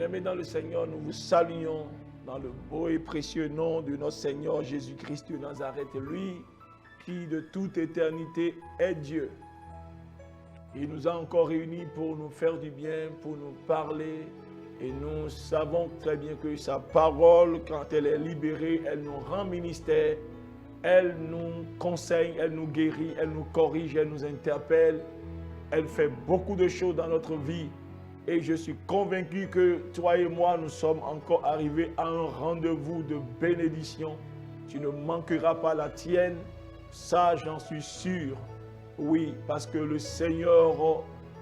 Bien-aimés dans le Seigneur, nous vous saluons dans le beau et précieux nom de notre Seigneur Jésus-Christ de Nazareth, lui qui de toute éternité est Dieu. Il nous a encore réunis pour nous faire du bien, pour nous parler. Et nous savons très bien que sa parole, quand elle est libérée, elle nous rend ministère, elle nous conseille, elle nous guérit, elle nous corrige, elle nous interpelle. Elle fait beaucoup de choses dans notre vie. Et je suis convaincu que toi et moi, nous sommes encore arrivés à un rendez-vous de bénédiction. Tu ne manqueras pas la tienne. Ça, j'en suis sûr. Oui, parce que le Seigneur,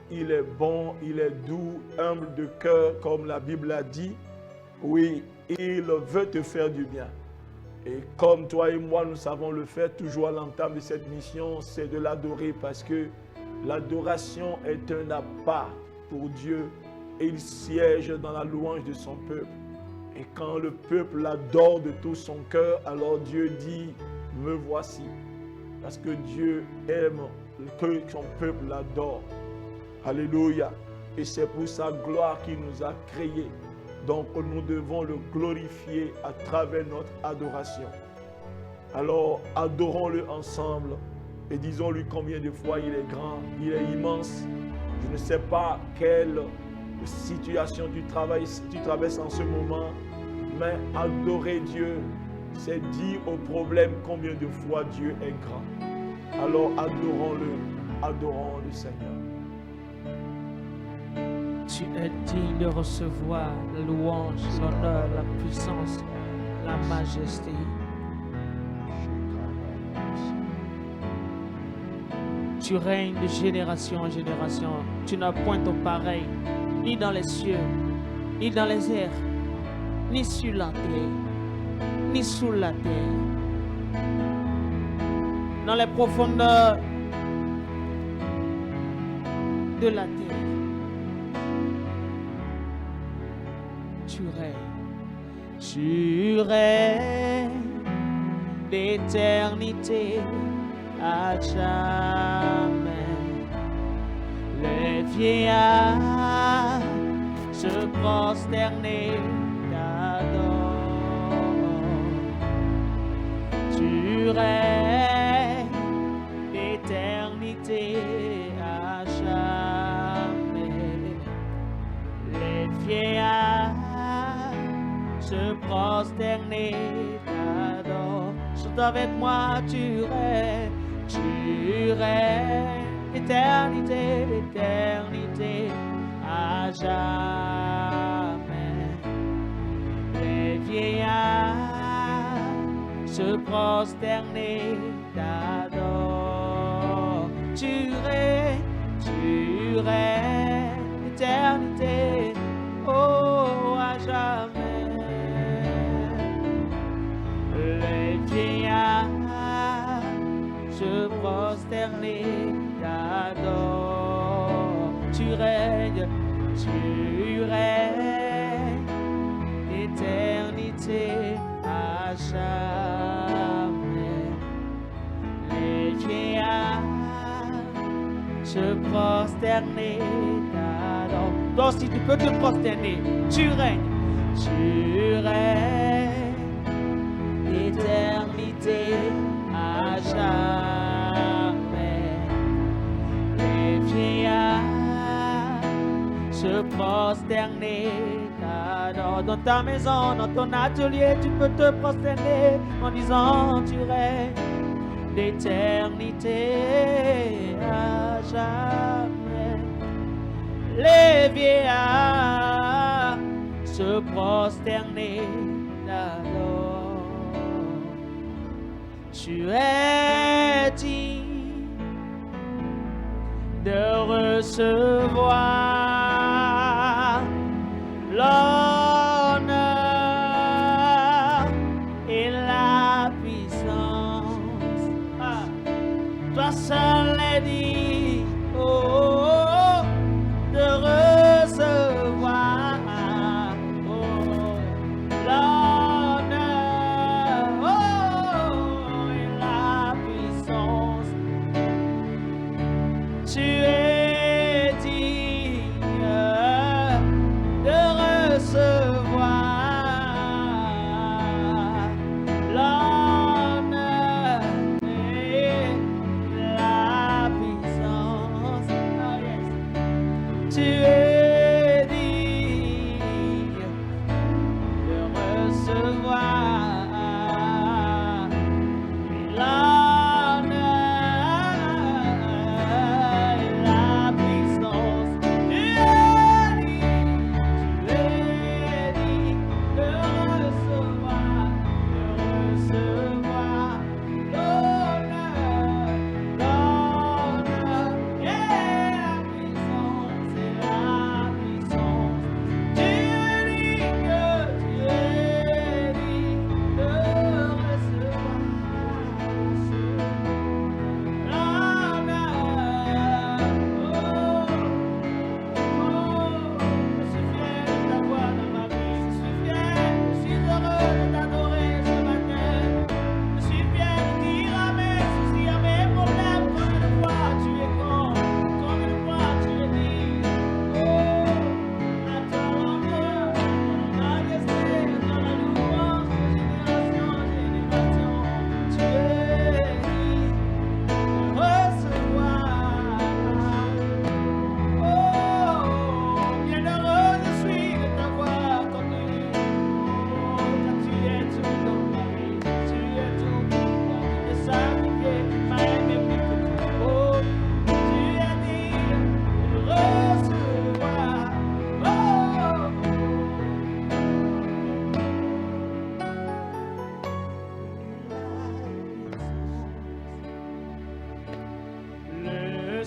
il est bon, il est doux, humble de cœur, comme la Bible a dit. Oui, il veut te faire du bien. Et comme toi et moi, nous savons le faire toujours à l'entame de cette mission, c'est de l'adorer parce que l'adoration est un appât pour Dieu et il siège dans la louange de son peuple. Et quand le peuple l'adore de tout son cœur, alors Dieu dit, me voici. Parce que Dieu aime que son peuple l'adore. Alléluia. Et c'est pour sa gloire qu'il nous a créés. Donc nous devons le glorifier à travers notre adoration. Alors adorons-le ensemble et disons-lui combien de fois il est grand, il est immense. Je ne sais pas quelle situation tu traverses en ce moment, mais adorer Dieu, c'est dire au problème combien de fois Dieu est grand. Alors adorons le Seigneur. Tu es digne de recevoir la louange, l'honneur, la puissance, la majesté. Tu règnes de génération en génération. Tu n'as point ton pareil, ni dans les cieux, ni dans les airs, ni sur la terre, ni sous la terre. Dans les profondeurs de la terre. Tu règnes d'éternité à jamais. Les vieillards se prosterner t'adorent. Tu règnes d'éternité à jamais. Les vieillards se prosterner t'adore. Chante avec moi, tu règnes, d'éternité, d'éternité à jamais. Les vieillards se prosterner t'adore. Tu règnes, d'éternité, oh à jamais. Les vieillards se prosterner t'adorent. Tu règnes, d'éternité à jamais. Les vieillards se prosterner t'adorent. Toi aussi tu peux te prosterner. Tu règnes, d'éternité à jamais. Les vieillards se prosterner t'adorent. Dans ta maison, dans ton atelier, tu peux te prosterner en disant tu règnes d'éternité à jamais. Les vieillards se prosterner t'adorent. Tu es digne de recevoir l'honneur et la puissance. Toi seul est digne, oh, de recevoir l'honneur, oh, et la puissance. Tu es digne de recevoir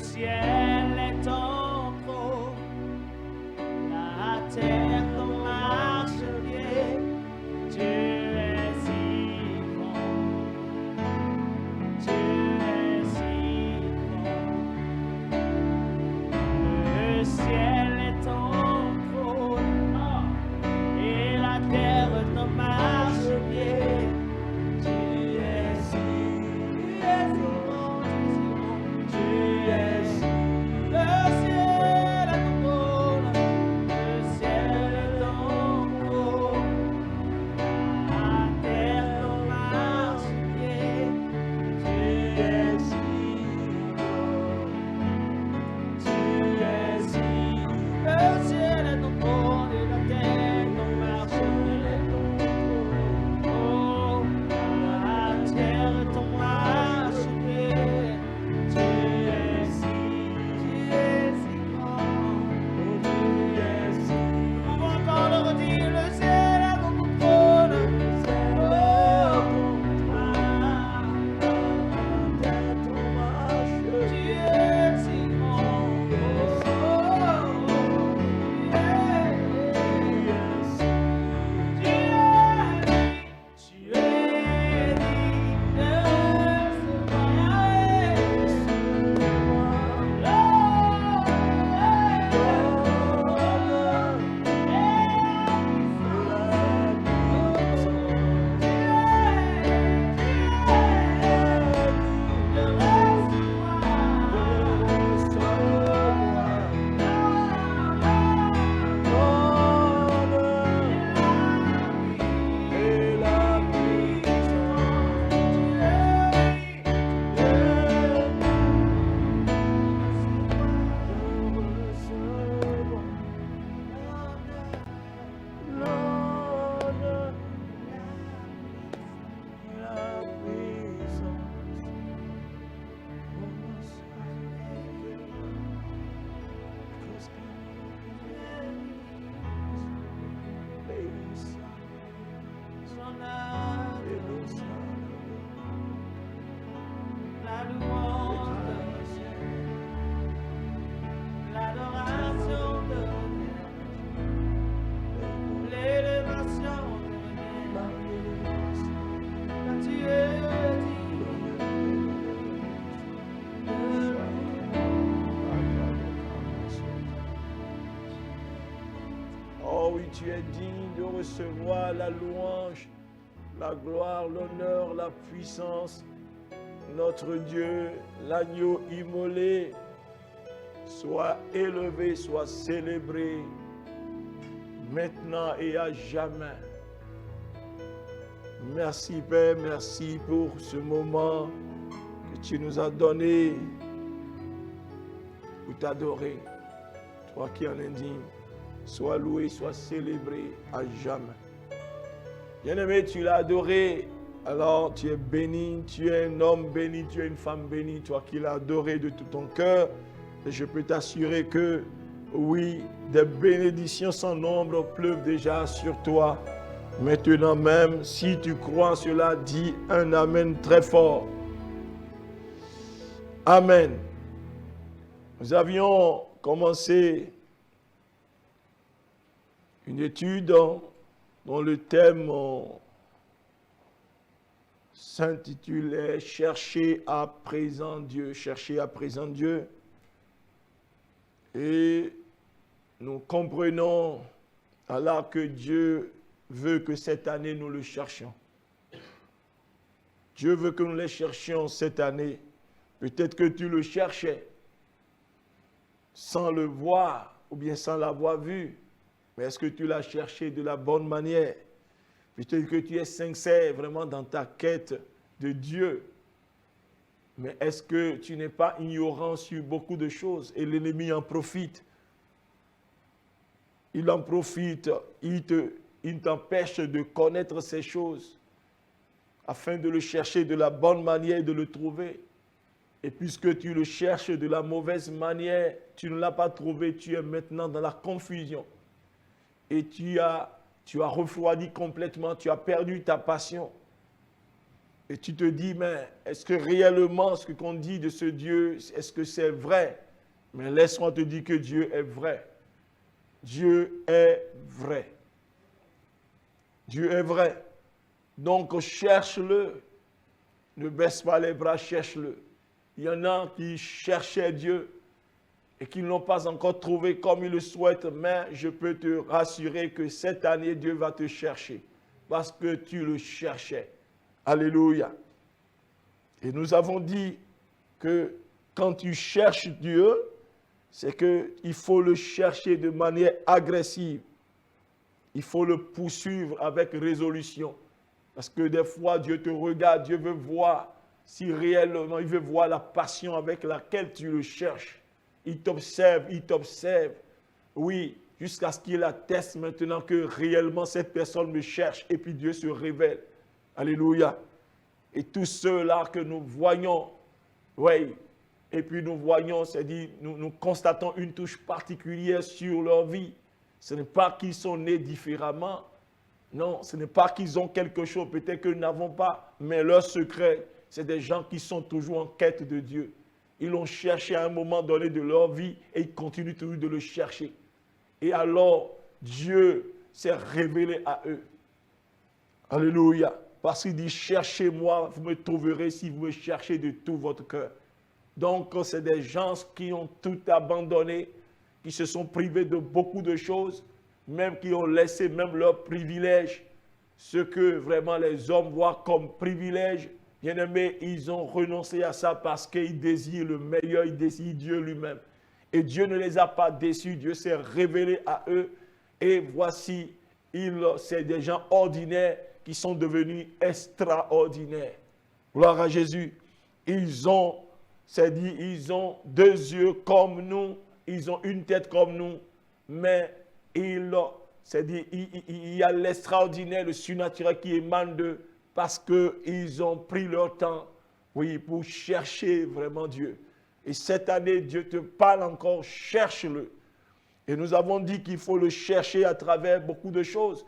ciel est ton trône, la terre ton marche-pied, tu es si grand, tu es si grand. Le ciel est ton trône, et la terre ton marche-pied, tu es si grand, tu es si grand. Le ciel est ton trône, le ciel est ton trône, la terre ton marche-pied, tu es si grand, tu es si grand. Le ciel est ton trône et la terre ton marche-pied. Oh, la terre ton marche-pied, tu es si grand, tu es si. On va encore le redire, le ciel est ton trône, oh, la terre ton marche-pied, tu es si grand, oh, tu es digne de la louange de Dieu, l'adoration de Dieu, l'élévation de Dieu, car tu es Oh oui, tu es digne de recevoir la louange, la gloire, l'honneur, la puissance. Notre Dieu, l'agneau immolé, soit élevé, soit célébré, maintenant et à jamais. Merci Père, merci pour ce moment que tu nous as donné pour t'adorer. Toi qui en es digne, sois loué, sois célébré à jamais. Bien-aimé, tu l'as adoré, alors tu es béni, tu es un homme béni, tu es une femme bénie, toi qui l'as adoré de tout ton cœur. Et je peux t'assurer que, oui, des bénédictions sans nombre pleuvent déjà sur toi. Maintenant même, si tu crois en cela, dis un Amen très fort. Amen. Nous avions commencé une étude dont le thème s'intitulait « Chercher à présent Dieu ». Chercher à présent Dieu. Et nous comprenons alors que Dieu veut que cette année nous le cherchions. Dieu veut que nous le cherchions cette année. Peut-être que tu le cherchais sans le voir ou bien sans l'avoir vu. Mais est-ce que tu l'as cherché de la bonne manière? Peut-être que tu es sincère vraiment dans ta quête de Dieu. Mais est-ce que tu n'es pas ignorant sur beaucoup de choses et l'ennemi en profite? Il en profite, il t'empêche de connaître ces choses afin de le chercher de la bonne manière et de le trouver. Et puisque tu le cherches de la mauvaise manière, tu ne l'as pas trouvé, tu es maintenant dans la confusion. Et tu as refroidi complètement, tu as perdu ta passion. Et tu te dis, mais est-ce que réellement ce qu'on dit de ce Dieu, est-ce que c'est vrai? Mais laisse-moi te dire que Dieu est vrai. Dieu est vrai. Dieu est vrai. Donc cherche-le. Ne baisse pas les bras, cherche-le. Il y en a qui cherchaient Dieu et qui ne l'ont pas encore trouvé comme ils le souhaitent, mais je peux te rassurer que cette année, Dieu va te chercher parce que tu le cherchais. Alléluia. Et nous avons dit que quand tu cherches Dieu, c'est qu'il faut le chercher de manière agressive. Il faut le poursuivre avec résolution. Parce que des fois, Dieu te regarde, Dieu veut voir si réellement, il veut voir la passion avec laquelle tu le cherches. Il t'observe. Oui, jusqu'à ce qu'il atteste maintenant que réellement cette personne me cherche et puis Dieu se révèle. Alléluia. Et tous ceux-là que nous voyons, oui, et puis nous voyons, c'est-à-dire, nous constatons une touche particulière sur leur vie. Ce n'est pas qu'ils sont nés différemment. Non, ce n'est pas qu'ils ont quelque chose, peut-être que nous n'avons pas, mais leur secret, c'est des gens qui sont toujours en quête de Dieu. Ils l'ont cherché à un moment donné de leur vie et ils continuent toujours de le chercher. Et alors, Dieu s'est révélé à eux. Alléluia. Parce qu'il dit, cherchez-moi, vous me trouverez si vous me cherchez de tout votre cœur. Donc, c'est des gens qui ont tout abandonné, qui se sont privés de beaucoup de choses, même qui ont laissé même leurs privilèges, ce que vraiment les hommes voient comme privilège. Bien-aimés, ils ont renoncé à ça parce qu'ils désirent le meilleur, ils désirent Dieu lui-même. Et Dieu ne les a pas déçus, Dieu s'est révélé à eux. Et voici, c'est des gens ordinaires qui sont devenus extraordinaires. Gloire à Jésus. Ils ont deux yeux comme nous, ils ont une tête comme nous, mais il y a l'extraordinaire, le surnaturel qui émane d'eux parce qu'ils ont pris leur temps, oui, pour chercher vraiment Dieu. Et cette année, Dieu te parle encore, cherche-le. Et nous avons dit qu'il faut le chercher à travers beaucoup de choses.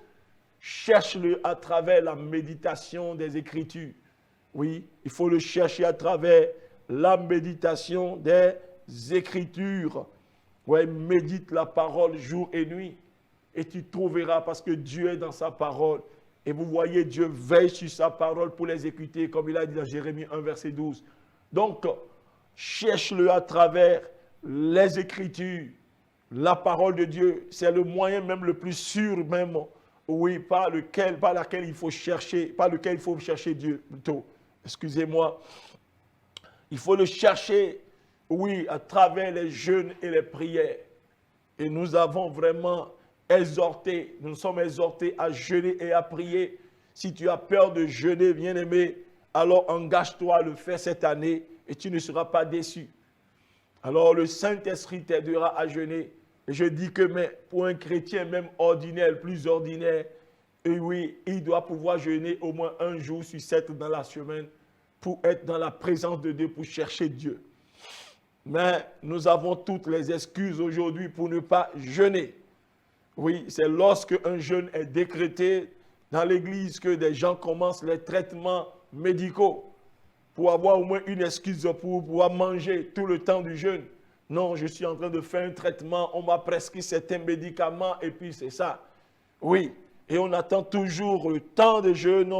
Cherche-le à travers la méditation des Écritures. Oui, il faut le chercher à travers la méditation des Écritures. Oui, médite la parole jour et nuit. Et tu trouveras parce que Dieu est dans sa parole. Et vous voyez, Dieu veille sur sa parole pour l'exécuter, comme il a dit dans Jérémie 1, verset 12. Donc, cherche-le à travers les Écritures. La parole de Dieu, c'est le moyen même le plus sûr même, oui, par lequel il faut chercher Dieu, plutôt. Excusez-moi. Il faut le chercher, oui, à travers les jeûnes et les prières. Et nous avons vraiment exhorté, nous sommes exhortés à jeûner et à prier. Si tu as peur de jeûner, bien-aimé, alors engage-toi à le faire cette année et tu ne seras pas déçu. Alors le Saint-Esprit t'aidera à jeûner. Et je dis que mais pour un chrétien même ordinaire, plus ordinaire, et oui, il doit pouvoir jeûner au moins un jour sur 7 dans la semaine pour être dans la présence de Dieu, pour chercher Dieu. Mais nous avons toutes les excuses aujourd'hui pour ne pas jeûner. Oui, c'est lorsque un jeûne est décrété dans l'église que des gens commencent les traitements médicaux pour avoir au moins une excuse pour pouvoir manger tout le temps du jeûne. Non, je suis en train de faire un traitement, on m'a prescrit certains médicaments et puis c'est ça. Oui, et on attend toujours le temps de jeûne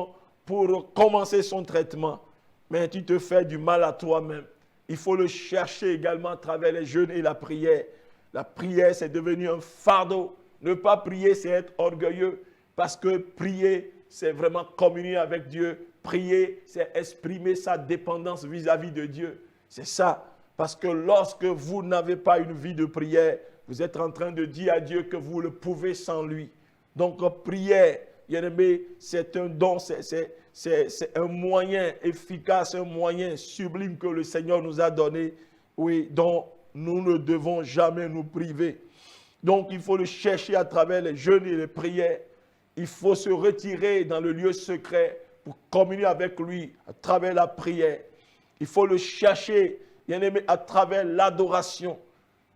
pour commencer son traitement. Mais tu te fais du mal à toi-même. Il faut le chercher également à travers les jeûnes et la prière. La prière, c'est devenu un fardeau. Ne pas prier, c'est être orgueilleux. Parce que prier, c'est vraiment communier avec Dieu. Prier, c'est exprimer sa dépendance vis-à-vis de Dieu. C'est ça. Parce que lorsque vous n'avez pas une vie de prière, vous êtes en train de dire à Dieu que vous le pouvez sans lui. Donc, prière, bien-aimé, c'est un don, c'est un moyen efficace, un moyen sublime que le Seigneur nous a donné, oui, dont nous ne devons jamais nous priver. Donc, il faut le chercher à travers les jeûnes et les prières. Il faut se retirer dans le lieu secret pour communier avec lui à travers la prière. Il faut le chercher, bien-aimé, à travers l'adoration.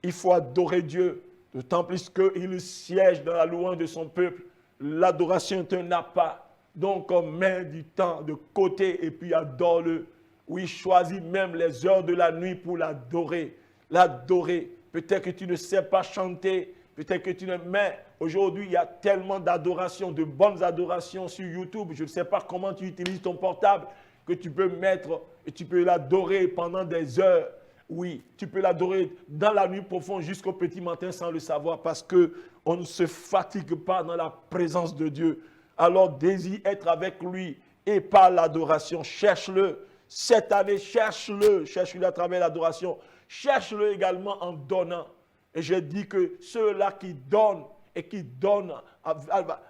Il faut adorer Dieu, d'autant plus qu'il siège dans la louange de son peuple. L'adoration est un appât. Donc, mets du temps de côté et puis adore-le. Oui, choisis même les heures de la nuit pour l'adorer. L'adorer. Peut-être que tu ne sais pas chanter. Peut-être que tu ne... Mais aujourd'hui, il y a tellement d'adorations, de bonnes adorations sur YouTube. Je ne sais pas comment tu utilises ton portable que tu peux mettre et tu peux l'adorer pendant des heures. Oui, tu peux l'adorer dans la nuit profonde jusqu'au petit matin sans le savoir parce qu'on ne se fatigue pas dans la présence de Dieu. Alors désire être avec lui et par l'adoration. Cherche-le. Cette année, cherche-le. Cherche-le à travers l'adoration. Cherche-le également en donnant. Et j'ai dit que ceux-là qui donnent et qui donnent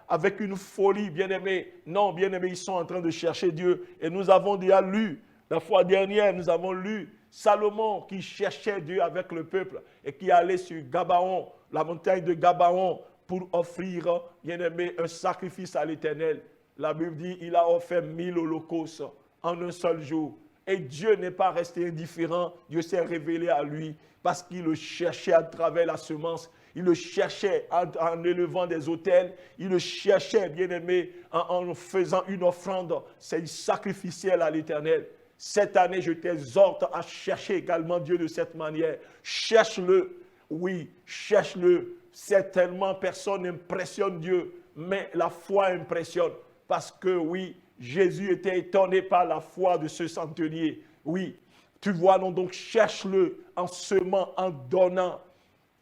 avec une folie, bien-aimés, non, bien-aimés, ils sont en train de chercher Dieu. Et nous avons déjà lu, la fois dernière, nous avons lu Salomon qui cherchait Dieu avec le peuple et qui allait sur Gabaon, la montagne de Gabaon, pour offrir, bien-aimé, un sacrifice à l'Éternel. La Bible dit il a offert 1000 holocaustes en un seul jour. Et Dieu n'est pas resté indifférent. Dieu s'est révélé à lui parce qu'il le cherchait à travers la semence. Il le cherchait en élevant des autels. Il le cherchait, bien-aimé, en faisant une offrande sacrificielle à l'Éternel. Cette année, je t'exhorte à chercher également Dieu de cette manière. Cherche-le. Oui, cherche-le. Certainement, personne n'impressionne Dieu, mais la foi impressionne. Parce que, oui, Jésus était étonné par la foi de ce centenier. Oui, tu vois, non, donc cherche-le en semant, en donnant,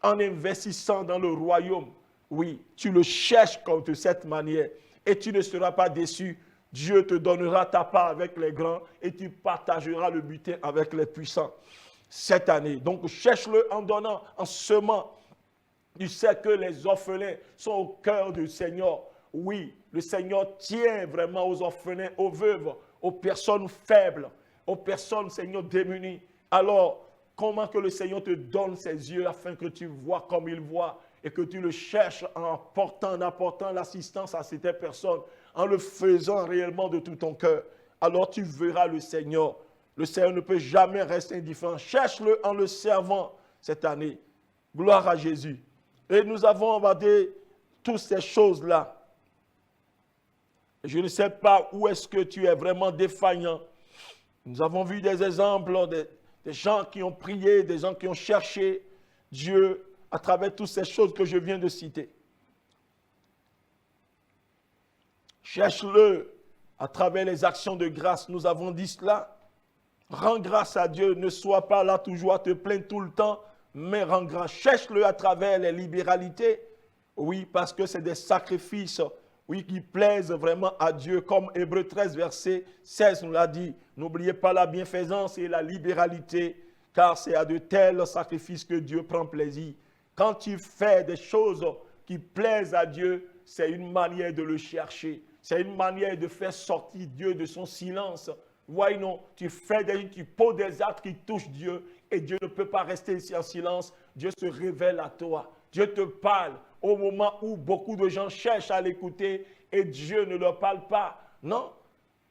en investissant dans le royaume. Oui, tu le cherches comme de cette manière et tu ne seras pas déçu. Dieu te donnera ta part avec les grands et tu partageras le butin avec les puissants cette année. Donc cherche-le en donnant, en semant. Tu sais que les orphelins sont au cœur du Seigneur. Oui, le Seigneur tient vraiment aux orphelins, aux veuves, aux personnes faibles, aux personnes, Seigneur, démunies. Alors, comment que le Seigneur te donne ses yeux afin que tu vois comme il voit et que tu le cherches en apportant l'assistance à ces personnes, en le faisant réellement de tout ton cœur. Alors tu verras le Seigneur. Le Seigneur ne peut jamais rester indifférent. Cherche-le en le servant cette année. Gloire à Jésus. Et nous avons abordé toutes ces choses-là. Je ne sais pas où est-ce que tu es vraiment défaillant. Nous avons vu des exemples, des gens qui ont prié, des gens qui ont cherché Dieu à travers toutes ces choses que je viens de citer. Cherche-le à travers les actions de grâce. Nous avons dit cela. Rends grâce à Dieu. Ne sois pas là toujours à te plaindre tout le temps, mais rends grâce. Cherche-le à travers les libéralités. Oui, parce que c'est des sacrifices, oui, qui plaisent vraiment à Dieu. Comme Hébreux 13, verset 16 nous l'a dit. N'oubliez pas la bienfaisance et la libéralité, car c'est à de tels sacrifices que Dieu prend plaisir. Quand tu fais des choses qui plaisent à Dieu, c'est une manière de le chercher. C'est une manière de faire sortir Dieu de son silence. Voyez, non, tu poses des actes qui touchent Dieu et Dieu ne peut pas rester ici en silence. Dieu se révèle à toi. Dieu te parle au moment où beaucoup de gens cherchent à l'écouter et Dieu ne leur parle pas. Non.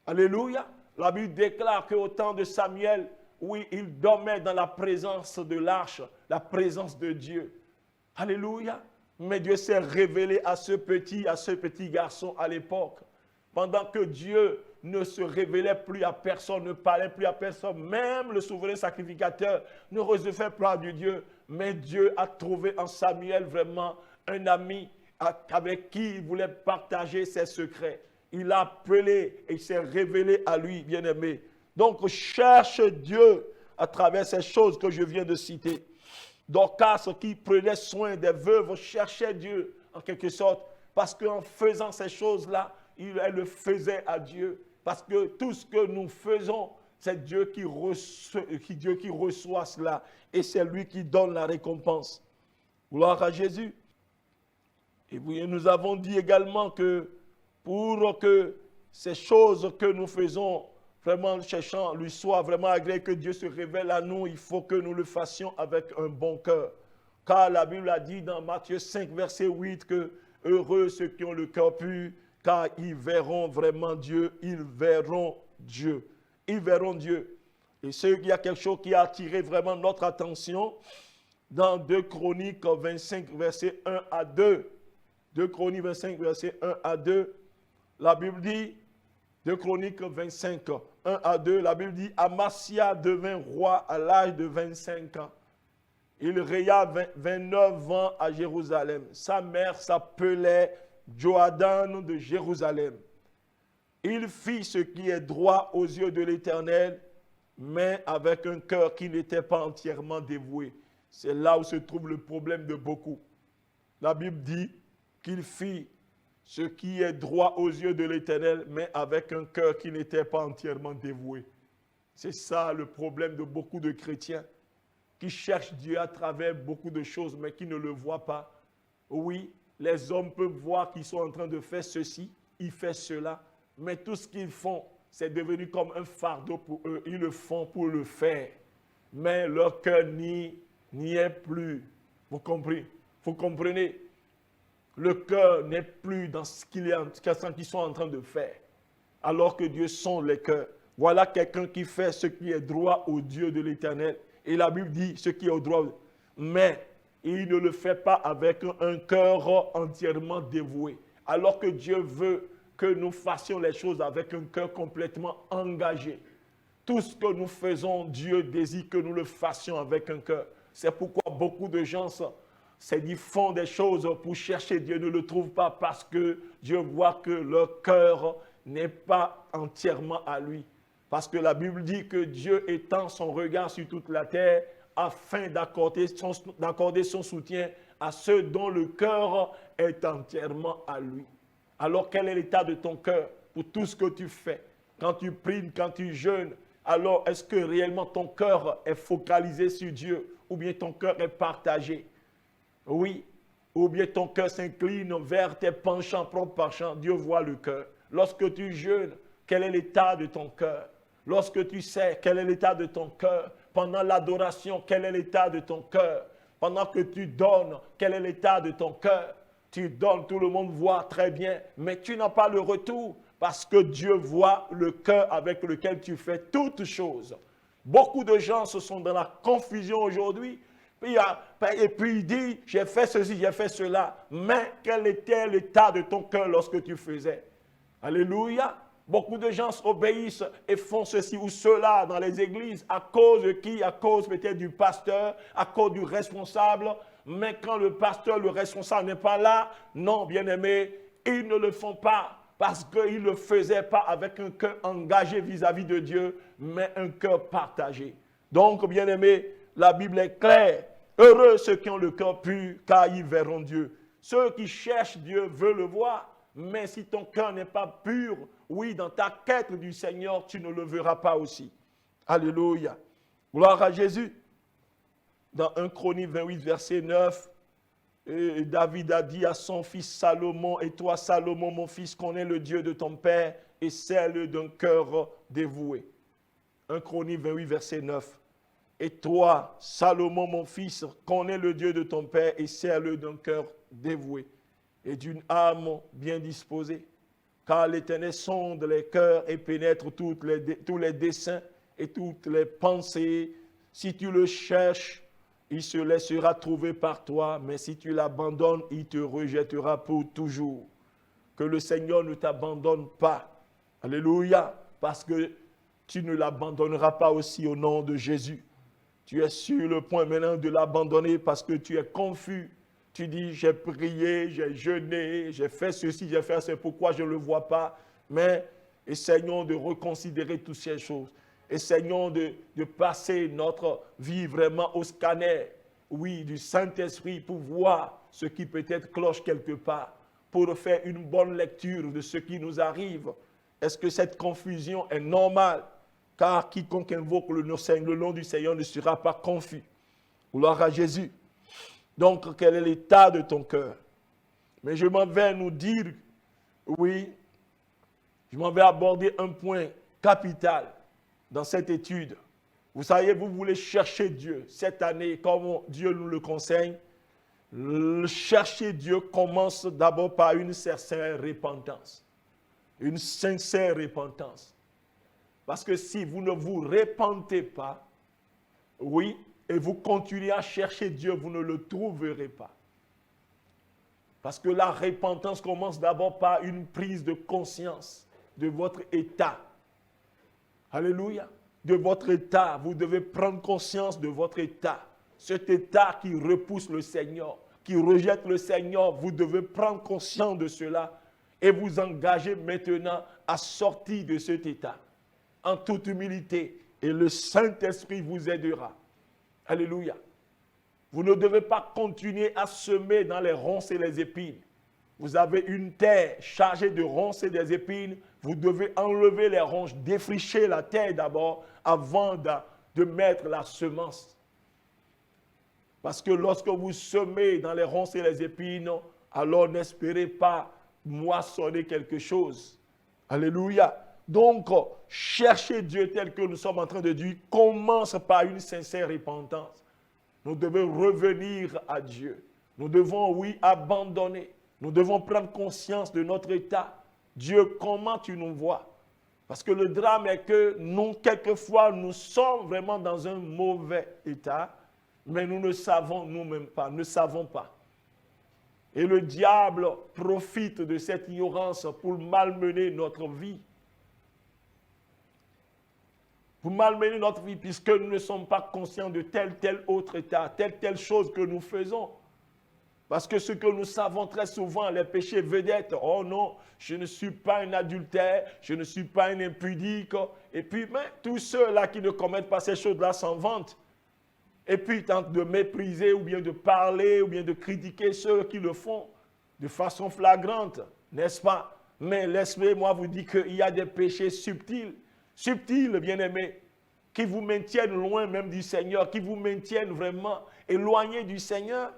Alléluia. La Bible déclare qu'au temps de Samuel, oui, il dormait dans la présence de l'arche, la présence de Dieu. Alléluia. Mais Dieu s'est révélé à ce petit garçon à l'époque. Pendant que Dieu ne se révélait plus à personne, ne parlait plus à personne, même le souverain sacrificateur ne recevait pas de Dieu. Mais Dieu a trouvé en Samuel vraiment un ami avec qui il voulait partager ses secrets. Il l'a appelé et il s'est révélé à lui, bien-aimé. Donc cherche Dieu à travers ces choses que je viens de citer. Dorcas qui prenait soin des veuves cherchait Dieu en quelque sorte parce qu'en faisant ces choses-là, elle le faisait à Dieu. Parce que tout ce que nous faisons, c'est Dieu qui reçoit cela et c'est lui qui donne la récompense. Gloire à Jésus. Et puis, nous avons dit également que pour que ces choses que nous faisons vraiment cherchant lui soient vraiment agréables, que Dieu se révèle à nous, il faut que nous le fassions avec un bon cœur. Car la Bible a dit dans Matthieu 5, verset 8 que heureux ceux qui ont le cœur pur, car ils verront vraiment Dieu, ils verront Dieu. Ils verront Dieu. Et il y a quelque chose qui a attiré vraiment notre attention dans 2 Chroniques 25, verset 1 à 2. 2 Chroniques 25, verset 1 à 2. La Bible dit, 2 Chroniques 25, 1 à 2, la Bible dit, Amasia devint roi à l'âge de 25 ans. Il régna 29 ans à Jérusalem. Sa mère s'appelait Johadan de Jérusalem. Il fit ce qui est droit aux yeux de l'Éternel, mais avec un cœur qui n'était pas entièrement dévoué. C'est là où se trouve le problème de beaucoup. La Bible dit qu'il fit ce qui est droit aux yeux de l'Éternel, mais avec un cœur qui n'était pas entièrement dévoué. C'est ça le problème de beaucoup de chrétiens qui cherchent Dieu à travers beaucoup de choses, mais qui ne le voient pas. Oui, les hommes peuvent voir qu'ils sont en train de faire ceci, ils font cela, mais tout ce qu'ils font, c'est devenu comme un fardeau pour eux. Ils le font pour le faire, mais leur cœur n'y est plus. Vous comprenez? Vous comprenez? Le cœur n'est plus dans ce qu'ils sont en train de faire, alors que Dieu sonde les cœurs. Voilà quelqu'un qui fait ce qui est droit au Dieu de l'Éternel. Et la Bible dit ce qui est au droit, mais il ne le fait pas avec un cœur entièrement dévoué. Alors que Dieu veut que nous fassions les choses avec un cœur complètement engagé. Tout ce que nous faisons, Dieu désire que nous le fassions avec un cœur. C'est pourquoi beaucoup de gens font des choses pour chercher Dieu, ne le trouvent pas parce que Dieu voit que leur cœur n'est pas entièrement à lui. Parce que la Bible dit que Dieu étend son regard sur toute la terre afin d'accorder son soutien à ceux dont le cœur est entièrement à lui. Alors quel est l'état de ton cœur pour tout ce que tu fais? Quand tu pries, quand tu jeûnes, alors est-ce que réellement ton cœur est focalisé sur Dieu ou bien ton cœur est partagé? Oui, ou bien ton cœur s'incline vers tes penchants, propres penchants. Dieu voit le cœur. Lorsque tu jeûnes, quel est l'état de ton cœur? Lorsque tu sais, quel est l'état de ton cœur? Pendant l'adoration, quel est l'état de ton cœur? Pendant que tu donnes, quel est l'état de ton cœur? Tu donnes, tout le monde voit très bien, mais tu n'as pas le retour parce que Dieu voit le cœur avec lequel tu fais toutes choses. Beaucoup de gens se sont dans la confusion aujourd'hui. Et puis il dit, j'ai fait ceci, j'ai fait cela. Mais quel était l'état de ton cœur lorsque tu faisais? Alléluia. Beaucoup de gens obéissent et font ceci ou cela dans les églises. À cause de qui? À cause peut-être du pasteur, à cause du responsable. Mais quand le pasteur, le responsable n'est pas là, non, bien-aimé, ils ne le font pas parce qu'ils ne le faisaient pas avec un cœur engagé vis-à-vis de Dieu, mais un cœur partagé. Donc, bien-aimé, la Bible est claire. Heureux ceux qui ont le cœur pur, car ils verront Dieu. Ceux qui cherchent Dieu veulent le voir. Mais si ton cœur n'est pas pur, oui, dans ta quête du Seigneur, tu ne le verras pas aussi. Alléluia. Gloire à Jésus. Dans 1 Chronique 28, verset 9, David a dit à son fils Salomon, et toi Salomon, mon fils, connais le Dieu de ton père et celle d'un cœur dévoué. 1 Chronique 28, verset 9. Et toi, Salomon, mon fils, connais le Dieu de ton père et celle d'un cœur dévoué et d'une âme bien disposée. Car l'Éternel sonde les cœurs et pénètre tous les desseins et toutes les pensées. Si tu le cherches, il se laissera trouver par toi, mais si tu l'abandonnes, il te rejettera pour toujours. Que le Seigneur ne t'abandonne pas. Alléluia. Parce que tu ne l'abandonneras pas aussi au nom de Jésus. Tu es sur le point maintenant de l'abandonner parce que tu es confus. Tu dis, j'ai prié, j'ai jeûné, j'ai fait ceci, j'ai fait ça, pourquoi je ne le vois pas? Mais essayons de reconsidérer toutes ces choses. Essayons de passer notre vie vraiment au scanner, oui, du Saint-Esprit pour voir ce qui peut-être cloche quelque part, pour faire une bonne lecture de ce qui nous arrive. Est-ce que cette confusion est normale? Car quiconque invoque le nom du Seigneur ne sera pas confus. Gloire à Jésus. Donc, quel est l'état de ton cœur? Mais je m'en vais nous dire, oui, je m'en vais aborder un point capital dans cette étude. Vous savez, vous voulez chercher Dieu cette année, comme Dieu nous le conseille. Chercher Dieu commence d'abord par une sincère repentance. Une sincère repentance. Parce que si vous ne vous repentez pas, oui, et vous continuez à chercher Dieu, vous ne le trouverez pas. Parce que la repentance commence d'abord par une prise de conscience. de votre état. Alléluia. De votre état. Vous devez prendre conscience de votre état. Cet état qui repousse le Seigneur, qui rejette le Seigneur, vous devez prendre conscience de cela et vous engager maintenant à sortir de cet état en toute humilité et le Saint-Esprit vous aidera. Alléluia. Vous ne devez pas continuer à semer dans les ronces et les épines. Vous avez une terre chargée de ronces et des épines. Vous devez enlever les ronces, défricher la terre d'abord avant de mettre la semence. Parce que lorsque vous semez dans les ronces et les épines, alors n'espérez pas moissonner quelque chose. Alléluia. Donc, chercher Dieu tel que nous sommes en train de dire commence par une sincère repentance. Nous devons revenir à Dieu. Nous devons, oui, abandonner. Nous devons prendre conscience de notre état. Dieu, comment tu nous vois? Parce que le drame est que nous, quelquefois, nous sommes vraiment dans un mauvais état, mais nous ne savons nous-mêmes pas, ne savons pas. Et le diable profite de cette ignorance pour malmener notre vie. Pour malmener notre vie, puisque nous ne sommes pas conscients de tel autre état, telle chose que nous faisons. Parce que ce que nous savons très souvent, les péchés vedettes, oh non, je ne suis pas un adultère, je ne suis pas un impudique. Et puis, mais tous ceux-là qui ne commettent pas ces choses-là s'en vantent. Et puis, ils tentent de mépriser ou bien de parler ou bien de critiquer ceux qui le font de façon flagrante, n'est-ce pas? Mais laissez-moi vous dire qu'il y a des péchés subtils, bien-aimés, qui vous maintiennent loin même du Seigneur, qui vous maintiennent vraiment éloignés du Seigneur.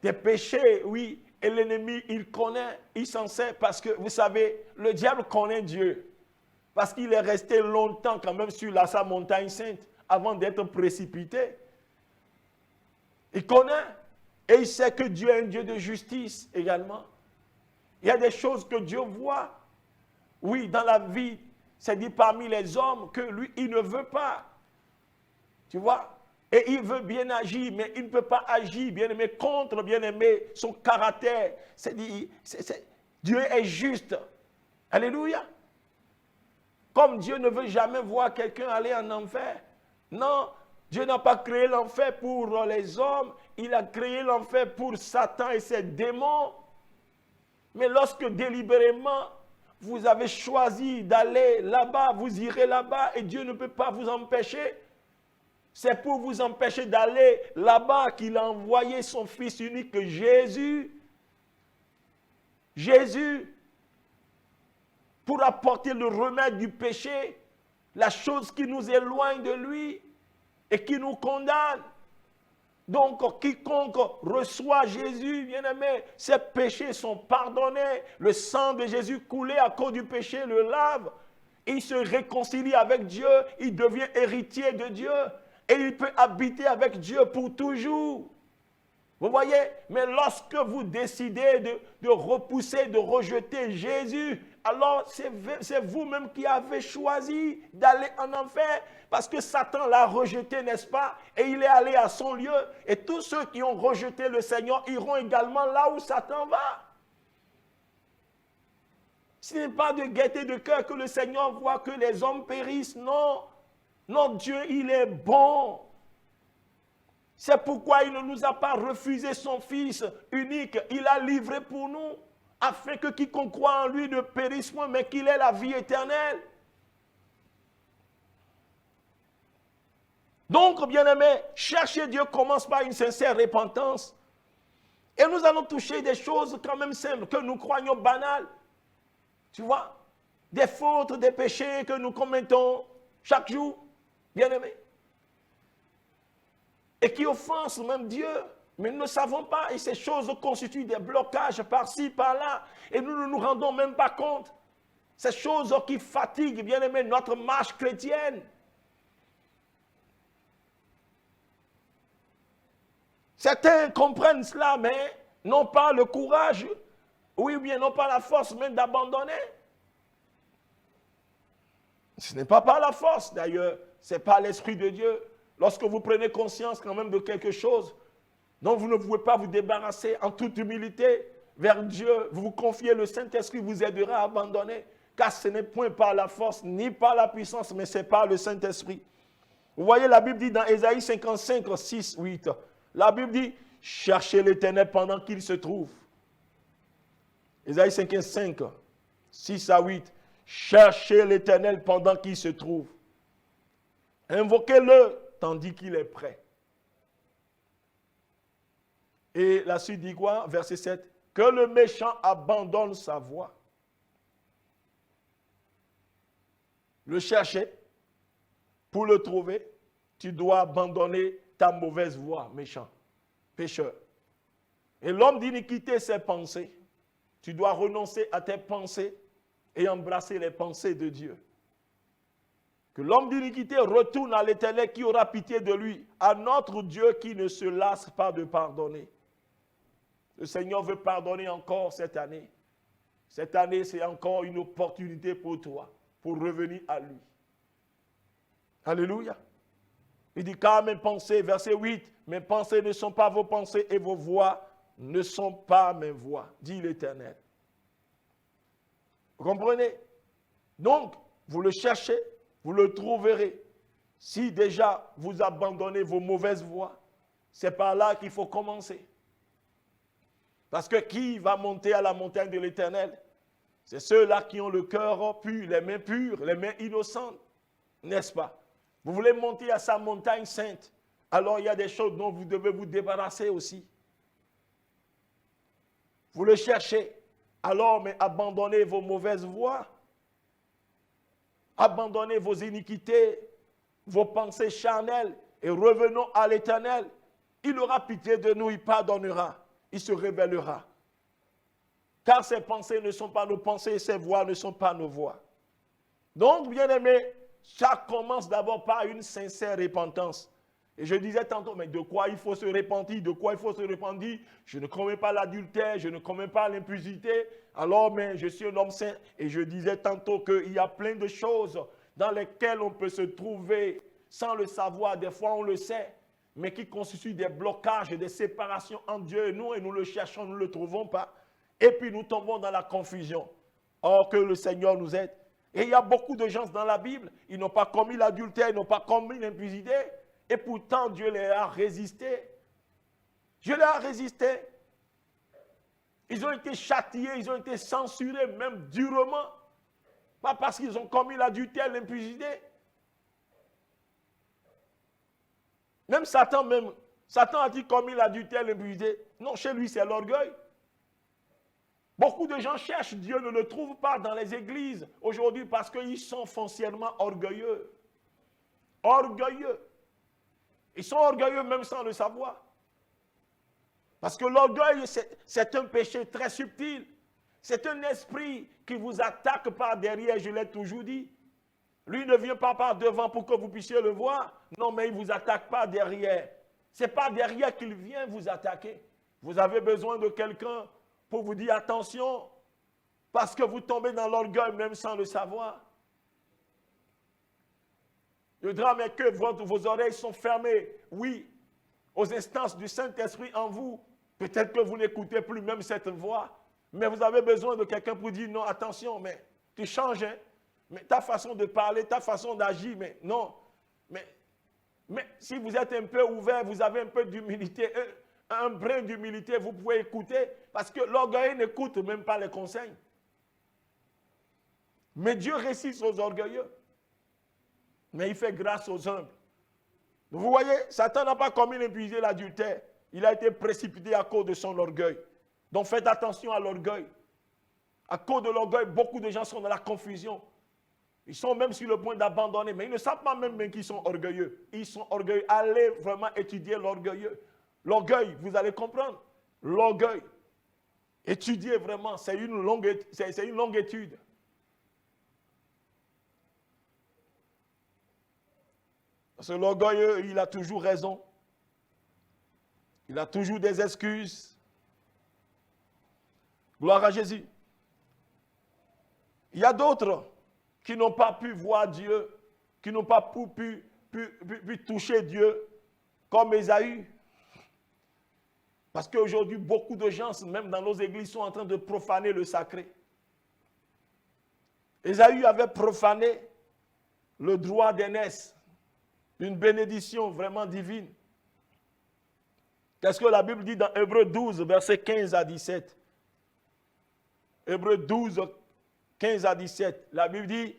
Des péchés, oui, et l'ennemi, il connaît, il s'en sert parce que, vous savez, le diable connaît Dieu. Parce qu'il est resté longtemps quand même sur sa montagne sainte avant d'être précipité. Il connaît et il sait que Dieu est un Dieu de justice également. Il y a des choses que Dieu voit. Oui, dans la vie, c'est dit parmi les hommes que lui, il ne veut pas. Tu vois? Et il veut bien agir, mais il ne peut pas agir, bien-aimé, contre, bien-aimé, son caractère. Dieu est juste. Alléluia. Comme Dieu ne veut jamais voir quelqu'un aller en enfer. Non, Dieu n'a pas créé l'enfer pour les hommes. Il a créé l'enfer pour Satan et ses démons. Mais lorsque délibérément, vous avez choisi d'aller là-bas, vous irez là-bas et Dieu ne peut pas vous empêcher. C'est pour vous empêcher d'aller là-bas qu'il a envoyé son Fils unique, Jésus. Jésus, pour apporter le remède du péché, la chose qui nous éloigne de lui et qui nous condamne. Donc, quiconque reçoit Jésus, bien-aimé, ses péchés sont pardonnés. Le sang de Jésus coulé à cause du péché le lave. Il se réconcilie avec Dieu, il devient héritier de Dieu. Et il peut habiter avec Dieu pour toujours. Vous voyez? Mais lorsque vous décidez de repousser, de rejeter Jésus, alors c'est vous-même qui avez choisi d'aller en enfer. Parce que Satan l'a rejeté, n'est-ce pas? Et il est allé à son lieu. Et tous ceux qui ont rejeté le Seigneur iront également là où Satan va. Ce n'est pas de gaieté de cœur que le Seigneur voit que les hommes périssent, non. Notre Dieu, il est bon. C'est pourquoi il ne nous a pas refusé son Fils unique. Il a livré pour nous, afin que quiconque croit en lui ne périsse point, mais qu'il ait la vie éternelle. Donc, bien-aimés, chercher Dieu commence par une sincère repentance. Et nous allons toucher des choses quand même simples, que nous croyons banales. Tu vois, des fautes, des péchés que nous commettons chaque jour. Bien-aimés, et qui offensent même Dieu, mais nous ne savons pas, et ces choses constituent des blocages par-ci, par-là, et nous ne nous rendons même pas compte. Ces choses qui fatiguent, bien-aimés, notre marche chrétienne. Certains comprennent cela, mais n'ont pas le courage, oui ou bien n'ont pas la force même d'abandonner. Ce n'est pas par la force, d'ailleurs. C'est par l'Esprit de Dieu. Lorsque vous prenez conscience quand même de quelque chose dont vous ne pouvez pas vous débarrasser en toute humilité, vers Dieu, vous vous confiez, le Saint-Esprit vous aidera à abandonner. Car ce n'est point par la force, ni par la puissance, mais c'est par le Saint-Esprit. Vous voyez, la Bible dit dans Ésaïe 55, 6, 8, la Bible dit, cherchez l'Éternel pendant qu'il se trouve. Ésaïe 55, 6 à 8, cherchez l'Éternel pendant qu'il se trouve. Invoquez-le tandis qu'il est prêt. Et la suite dit quoi? Verset 7, que le méchant abandonne sa voie. Le chercher, pour le trouver, tu dois abandonner ta mauvaise voie, méchant, pécheur. Et l'homme d'iniquité, ses pensées. Tu dois renoncer à tes pensées et embrasser les pensées de Dieu. Que l'homme d'iniquité retourne à l'Éternel qui aura pitié de lui, à notre Dieu qui ne se lasse pas de pardonner. Le Seigneur veut pardonner encore cette année. Cette année, c'est encore une opportunité pour toi, pour revenir à lui. Alléluia. Il dit, car mes pensées, verset 8, mes pensées ne sont pas vos pensées et vos voix ne sont pas mes voix, dit l'Éternel. Vous comprenez? Donc, vous le cherchez, vous le trouverez. Si déjà vous abandonnez vos mauvaises voies, c'est par là qu'il faut commencer. Parce que qui va monter à la montagne de l'Éternel? C'est ceux-là qui ont le cœur pur, les mains innocentes, n'est-ce pas? Vous voulez monter à sa montagne sainte, alors il y a des choses dont vous devez vous débarrasser aussi. Vous le cherchez, alors mais abandonnez vos mauvaises voies, abandonnez vos iniquités, vos pensées charnelles et revenons à l'Éternel. Il aura pitié de nous, il pardonnera, il se révélera. Car ses pensées ne sont pas nos pensées et ses voix ne sont pas nos voix. Donc, bien-aimés, ça commence d'abord par une sincère repentance. Et je disais tantôt, mais de quoi il faut se repentir? De quoi il faut se repentir? Je ne commets pas l'adultère, je ne commets pas l'impudicité. Alors, mais je suis un homme saint. Et je disais tantôt qu'il y a plein de choses dans lesquelles on peut se trouver sans le savoir. Des fois, on le sait, mais qui constituent des blocages et des séparations entre Dieu et nous le cherchons, nous ne le trouvons pas. Et puis, nous tombons dans la confusion. Or, que le Seigneur nous aide. Et il y a beaucoup de gens dans la Bible, ils n'ont pas commis l'adultère, ils n'ont pas commis l'impudicité. Et pourtant, Dieu les a résistés. Dieu les a résistés. Ils ont été châtiés, ils ont été censurés, même durement. Pas parce qu'ils ont commis l'adultère, l'impudicité. Même Satan a-t-il commis l'adultère, l'impudicité? Non, chez lui, c'est l'orgueil. Beaucoup de gens cherchent Dieu, ne le trouvent pas dans les églises aujourd'hui parce qu'ils sont foncièrement orgueilleux. Orgueilleux. Ils sont orgueilleux même sans le savoir. Parce que l'orgueil, c'est un péché très subtil. C'est un esprit qui vous attaque par derrière, je l'ai toujours dit. Lui ne vient pas par devant pour que vous puissiez le voir. Non, mais il ne vous attaque pas derrière. Ce n'est pas derrière qu'il vient vous attaquer. Vous avez besoin de quelqu'un pour vous dire attention, parce que vous tombez dans l'orgueil même sans le savoir. Le drame est que vos oreilles sont fermées, oui, aux instances du Saint-Esprit en vous. Peut-être que vous n'écoutez plus même cette voix, mais vous avez besoin de quelqu'un pour dire non, attention, mais tu changes, hein? Mais ta façon de parler, ta façon d'agir, mais non. Mais si vous êtes un peu ouvert, vous avez un peu d'humilité, un brin d'humilité, vous pouvez écouter, parce que l'orgueil n'écoute même pas les conseils. Mais Dieu résiste aux orgueilleux. Mais il fait grâce aux humbles. Vous voyez, Satan n'a pas commis l'impudicité, l'adultère. Il a été précipité à cause de son orgueil. Donc faites attention à l'orgueil. À cause de l'orgueil, beaucoup de gens sont dans la confusion. Ils sont même sur le point d'abandonner, mais ils ne savent pas même qu'ils sont orgueilleux. Ils sont orgueilleux. Allez vraiment étudier l'orgueilleux. L'orgueil, vous allez comprendre. L'orgueil. Étudiez vraiment, c'est une longue étude. Parce que l'orgueilleux, il a toujours raison. Il a toujours des excuses. Gloire à Jésus. Il y a d'autres qui n'ont pas pu voir Dieu, qui n'ont pas pu toucher Dieu, comme Ésaü. Parce qu'aujourd'hui, beaucoup de gens, même dans nos églises, sont en train de profaner le sacré. Ésaü avait profané le droit d'aînesse, une bénédiction vraiment divine. Qu'est-ce que la Bible dit dans Hébreux 12, versets 15 à 17? Hébreux 12, 15 à 17. La Bible dit,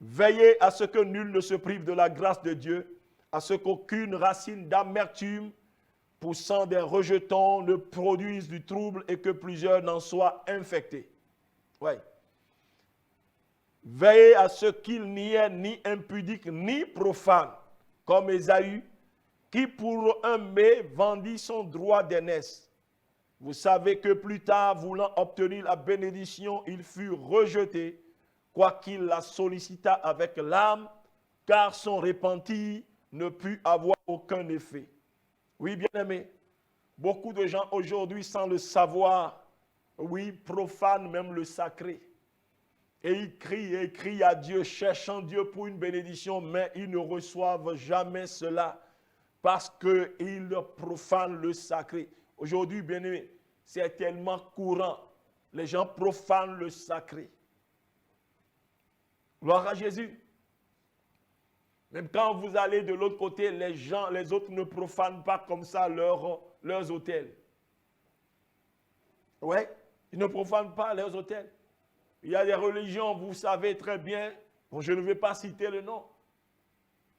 veillez à ce que nul ne se prive de la grâce de Dieu, à ce qu'aucune racine d'amertume poussant des rejetons ne produise du trouble et que plusieurs n'en soient infectés. Ouais. Veillez à ce qu'il n'y ait ni impudique ni profane, comme Ésaü, qui pour un mets vendit son droit d'aînesse. Vous savez que plus tard, voulant obtenir la bénédiction, il fut rejeté, quoiqu'il la sollicita avec l'âme, car son repentir ne put avoir aucun effet. Oui, bien-aimés, beaucoup de gens aujourd'hui, sans le savoir, oui, profanent même le sacré. Et ils crient à Dieu, cherchant Dieu pour une bénédiction, mais ils ne reçoivent jamais cela parce qu'ils profanent le sacré. Aujourd'hui, bien-aimés, c'est tellement courant. Les gens profanent le sacré. Gloire à Jésus. Même quand vous allez de l'autre côté, les autres ne profanent pas comme ça leurs autels. Oui, ils ne profanent pas leurs autels. Il y a des religions, vous savez très bien, bon, je ne vais pas citer le nom.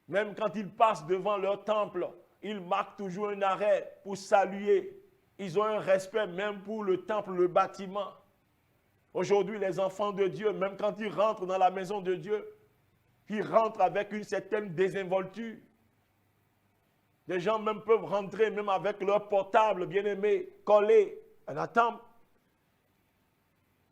Même quand ils passent devant leur temple, ils marquent toujours un arrêt pour saluer. Ils ont un respect même pour le temple, le bâtiment. Aujourd'hui, les enfants de Dieu, même quand ils rentrent dans la maison de Dieu, ils rentrent avec une certaine désinvolture. Les gens même peuvent rentrer même avec leur portable, bien-aimé, collé à la temple.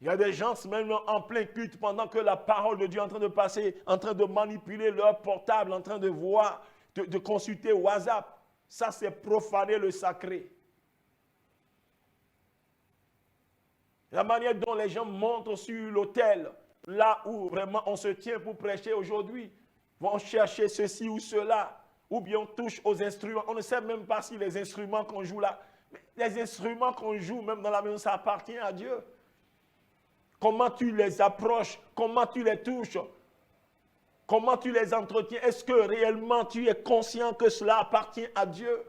Il y a des gens même en plein culte pendant que la parole de Dieu est en train de passer, en train de manipuler leur portable, en train de voir, de consulter WhatsApp. Ça, c'est profaner le sacré. La manière dont les gens montent sur l'autel, là où vraiment on se tient pour prêcher aujourd'hui, vont chercher ceci ou cela, ou bien on touche aux instruments. On ne sait même pas si les instruments qu'on joue là, les instruments qu'on joue même dans la maison, ça appartient à Dieu. Comment tu les approches, comment tu les touches, comment tu les entretiens. Est-ce que réellement tu es conscient que cela appartient à Dieu?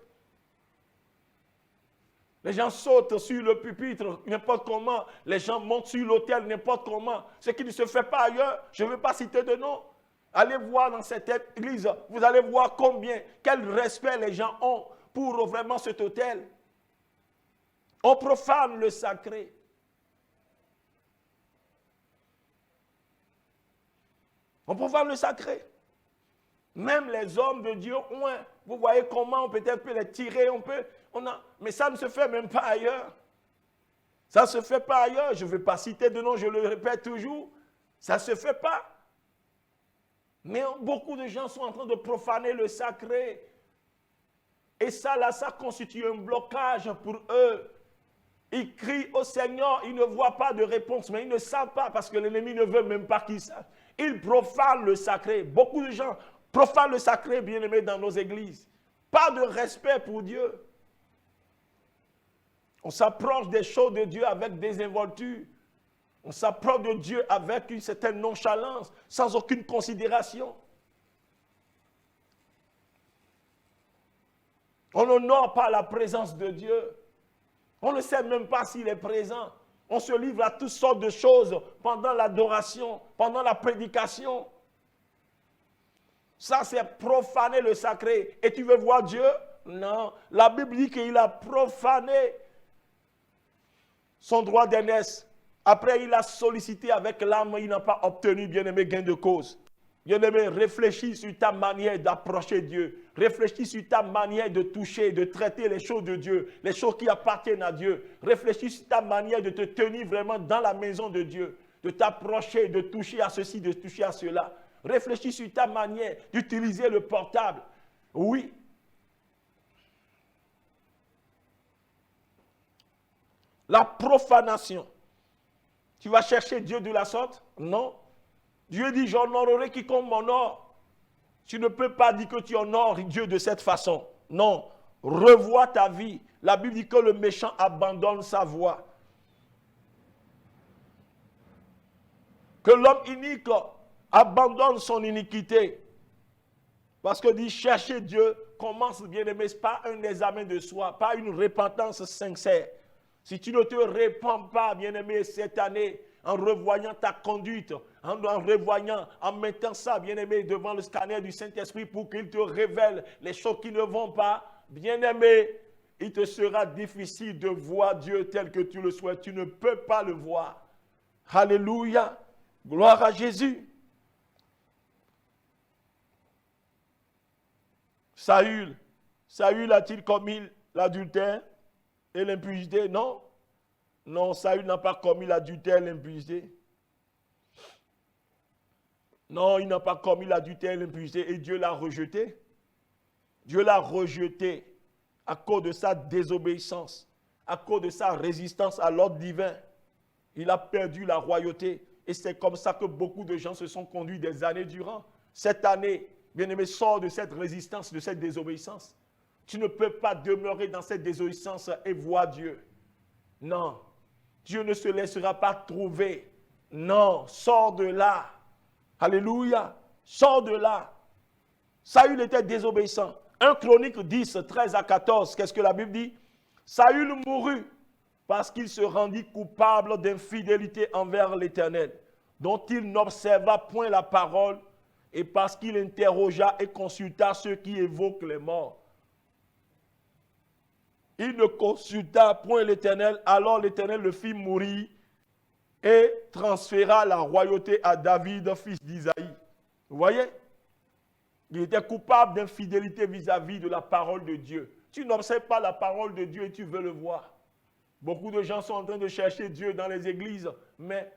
Les gens sautent sur le pupitre n'importe comment. Les gens montent sur l'autel n'importe comment. Ce qui ne se fait pas ailleurs, je ne veux pas citer de nom. Allez voir dans cette église, vous allez voir quel respect les gens ont pour vraiment cet autel. On profane le sacré. On profane le sacré. Même les hommes de Dieu, vous voyez comment on peut-être peut les tirer, mais ça ne se fait même pas ailleurs. Ça ne se fait pas ailleurs. Je ne vais pas citer de nom, je le répète toujours. Ça ne se fait pas. Mais beaucoup de gens sont en train de profaner le sacré. Et ça, là, ça constitue un blocage pour eux. Ils crient au Seigneur, ils ne voient pas de réponse, mais ils ne savent pas parce que l'ennemi ne veut même pas qu'ils sachent. Ils profanent le sacré. Beaucoup de gens profanent le sacré, bien-aimés, dans nos églises. Pas de respect pour Dieu. On s'approche des choses de Dieu avec désinvolture. On s'approche de Dieu avec une certaine nonchalance, sans aucune considération. On n'honore pas la présence de Dieu. On ne sait même pas s'il est présent. On se livre à toutes sortes de choses pendant l'adoration, pendant la prédication. Ça, c'est profaner le sacré. Et tu veux voir Dieu? Non. La Bible dit qu'il a profané son droit d'aînesse. Après, il a sollicité avec l'âme, il n'a pas obtenu, bien-aimé, gain de cause. Bien-aimé, réfléchis sur ta manière d'approcher Dieu. Réfléchis sur ta manière de toucher, de traiter les choses de Dieu, les choses qui appartiennent à Dieu. Réfléchis sur ta manière de te tenir vraiment dans la maison de Dieu, de t'approcher, de toucher à ceci, de toucher à cela. Réfléchis sur ta manière d'utiliser le portable. Oui. La profanation. Tu vas chercher Dieu de la sorte? Non. Dieu dit, j'honorerai quiconque m'honore. Tu ne peux pas dire que tu honores Dieu de cette façon. Non. Revois ta vie. La Bible dit que le méchant abandonne sa voie. Que l'homme inique abandonne son iniquité. Parce que dit chercher Dieu commence, bien aimé, pas un examen de soi, pas une repentance sincère. Si tu ne te répands pas, bien aimé, cette année, en revoyant ta conduite, en revoyant, en mettant ça, bien aimé, devant le scanner du Saint-Esprit pour qu'il te révèle les choses qui ne vont pas, bien aimé, il te sera difficile de voir Dieu tel que tu le souhaites. Tu ne peux pas le voir. Alléluia. Gloire à Jésus. Saül a-t-il commis l'adultère et l'impudicité? Non. Non, Saül n'a pas commis l'adultère et l'impudicité. Non, il n'a pas commis l'adultère et l'impudicité et Dieu l'a rejeté. Dieu l'a rejeté à cause de sa désobéissance, à cause de sa résistance à l'ordre divin. Il a perdu la royauté. Et c'est comme ça que beaucoup de gens se sont conduits des années durant. Cette année, bien-aimé, sors de cette résistance, de cette désobéissance. Tu ne peux pas demeurer dans cette désobéissance et voir Dieu. Non. Dieu ne se laissera pas trouver. Non. Sors de là. Alléluia. Sors de là. Saül était désobéissant. 1 Chronique 10, 13 à 14. Qu'est-ce que la Bible dit? Saül mourut parce qu'il se rendit coupable d'infidélité envers l'Éternel, dont il n'observa point la parole, et parce qu'il interrogea et consulta ceux qui évoquent les morts. Il ne consulta point l'Éternel, alors l'Éternel le fit mourir et transféra la royauté à David, fils d'Isaïe. Vous voyez? Il était coupable d'infidélité vis-à-vis de la parole de Dieu. Tu n'observes pas la parole de Dieu et tu veux le voir. Beaucoup de gens sont en train de chercher Dieu dans les églises, mais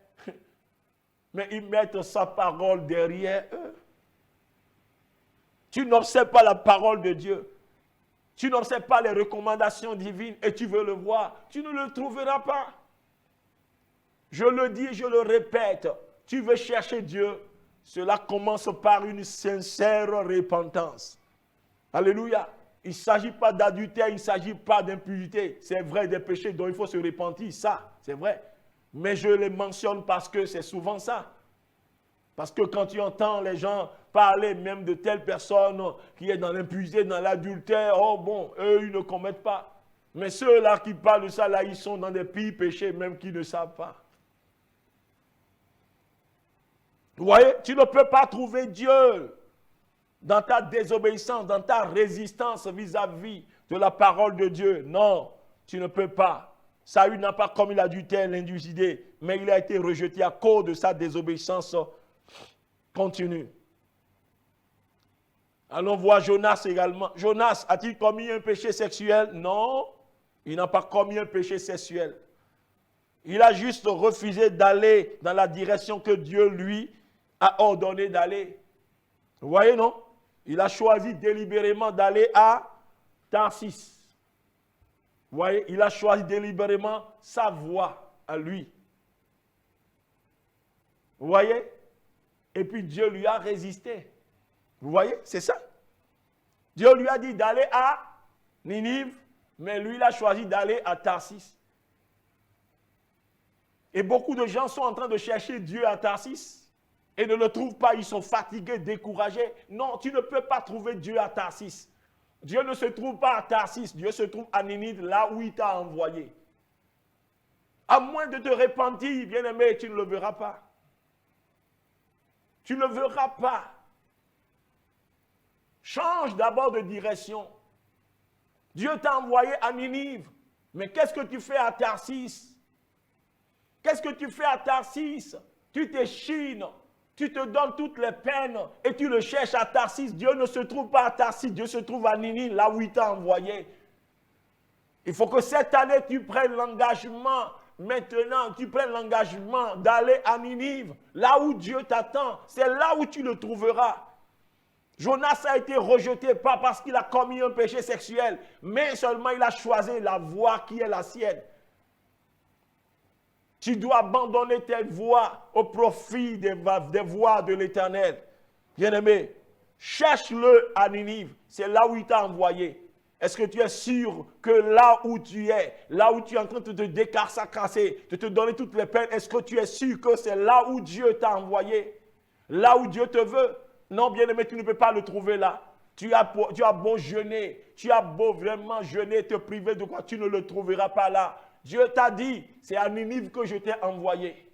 ils mettent sa parole derrière eux. Tu n'observes pas la parole de Dieu. Tu n'observes pas les recommandations divines et tu veux le voir. Tu ne le trouveras pas. Je le dis, je le répète. Tu veux chercher Dieu. Cela commence par une sincère repentance. Alléluia. Il ne s'agit pas d'adultère, il ne s'agit pas d'impudicité. C'est vrai, des péchés dont il faut se repentir, ça, c'est vrai. Mais je les mentionne parce que c'est souvent ça. Parce que quand tu entends les gens parler même de telle personne qui est dans l'impudicité, dans l'adultère, oh bon, eux, ils ne commettent pas. Mais ceux-là qui parlent de ça, là, ils sont dans des pires péchés, même qu'ils ne savent pas. Vous voyez, tu ne peux pas trouver Dieu dans ta désobéissance, dans ta résistance vis-à-vis de la parole de Dieu. Non, tu ne peux pas. Saül n'a pas commis l'adultère, l'indulcité, mais il a été rejeté à cause de sa désobéissance continue. Allons voir Jonas également. Jonas a-t-il commis un péché sexuel? Non, il n'a pas commis un péché sexuel. Il a juste refusé d'aller dans la direction que Dieu lui a ordonné d'aller. Vous voyez, non? Il a choisi délibérément d'aller à Tarsis. Vous voyez, il a choisi délibérément sa voie à lui. Vous voyez? Et puis Dieu lui a résisté. Vous voyez? C'est ça. Dieu lui a dit d'aller à Ninive, mais lui, il a choisi d'aller à Tarsis. Et beaucoup de gens sont en train de chercher Dieu à Tarsis et ne le trouvent pas, ils sont fatigués, découragés. Non, tu ne peux pas trouver Dieu à Tarsis. Dieu ne se trouve pas à Tarsis, Dieu se trouve à Ninive, là où il t'a envoyé. À moins de te repentir, bien-aimé, tu ne le verras pas. Tu ne le verras pas. Change d'abord de direction. Dieu t'a envoyé à Ninive, mais qu'est-ce que tu fais à Tarsis? Qu'est-ce que tu fais à Tarsis? Tu t'échines. Tu te donnes toutes les peines et tu le cherches à Tarsis. Dieu ne se trouve pas à Tarsis, Dieu se trouve à Ninive, là où il t'a envoyé. Il faut que cette année, tu prennes l'engagement, maintenant, tu prennes l'engagement d'aller à Ninive, là où Dieu t'attend. C'est là où tu le trouveras. Jonas a été rejeté, pas parce qu'il a commis un péché sexuel, mais seulement il a choisi la voie qui est la sienne. Tu dois abandonner tes voies au profit des voies de l'Éternel. Bien-aimé, cherche-le à Ninive. C'est là où il t'a envoyé. Est-ce que tu es sûr que là où tu es en train de te décarcasser, de te donner toutes les peines, est-ce que tu es sûr que c'est là où Dieu t'a envoyé? Là où Dieu te veut? Non, bien-aimé, tu ne peux pas le trouver là. Tu as beau jeûner, tu as beau vraiment jeûner, te priver de quoi, tu ne le trouveras pas là. Dieu t'a dit, c'est à Ninive que je t'ai envoyé.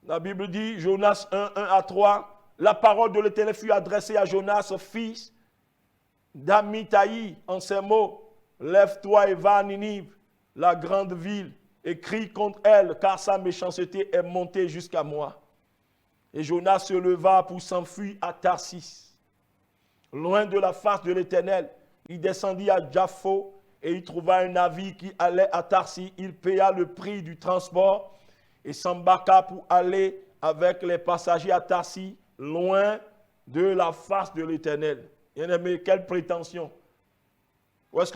La Bible dit, Jonas 1:1-3, la parole de l'Éternel fut adressée à Jonas, fils d'Amithaï, en ces mots, lève-toi et va à Ninive, la grande ville, et crie contre elle, car sa méchanceté est montée jusqu'à moi. Et Jonas se leva pour s'enfuir à Tarsis. Loin de la face de l'Éternel, il descendit à Jaffo, et il trouva un navire qui allait à Tarsis. Il paya le prix du transport, et s'embarqua pour aller avec les passagers à Tarsis, loin de la face de l'Éternel. Bien-aimé, quelle prétention! Où est-ce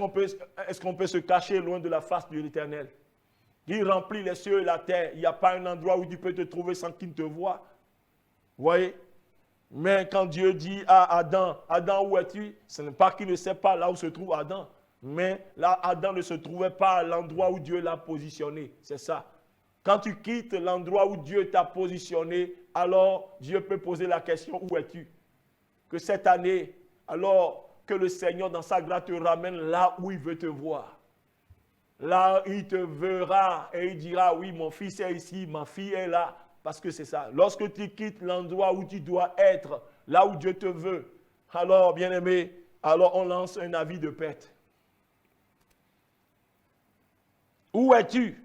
qu'on peut se cacher loin de la face de l'Éternel? Il remplit les cieux et la terre. Il n'y a pas un endroit où tu peux te trouver sans qu'il te voie. Vous voyez? Mais quand Dieu dit à Adam, Adam, où es-tu? Ce n'est pas qu'il ne sait pas là où se trouve Adam. Mais là, Adam ne se trouvait pas à l'endroit où Dieu l'a positionné. C'est ça. Quand tu quittes l'endroit où Dieu t'a positionné, alors Dieu peut poser la question, où es-tu? Que cette année, alors que le Seigneur dans sa grâce te ramène là où il veut te voir. Là, il te verra et il dira, oui, mon fils est ici, ma fille est là. Parce que c'est ça. Lorsque tu quittes l'endroit où tu dois être, là où Dieu te veut, alors, bien-aimé, alors on lance un avis de paix. Où es-tu?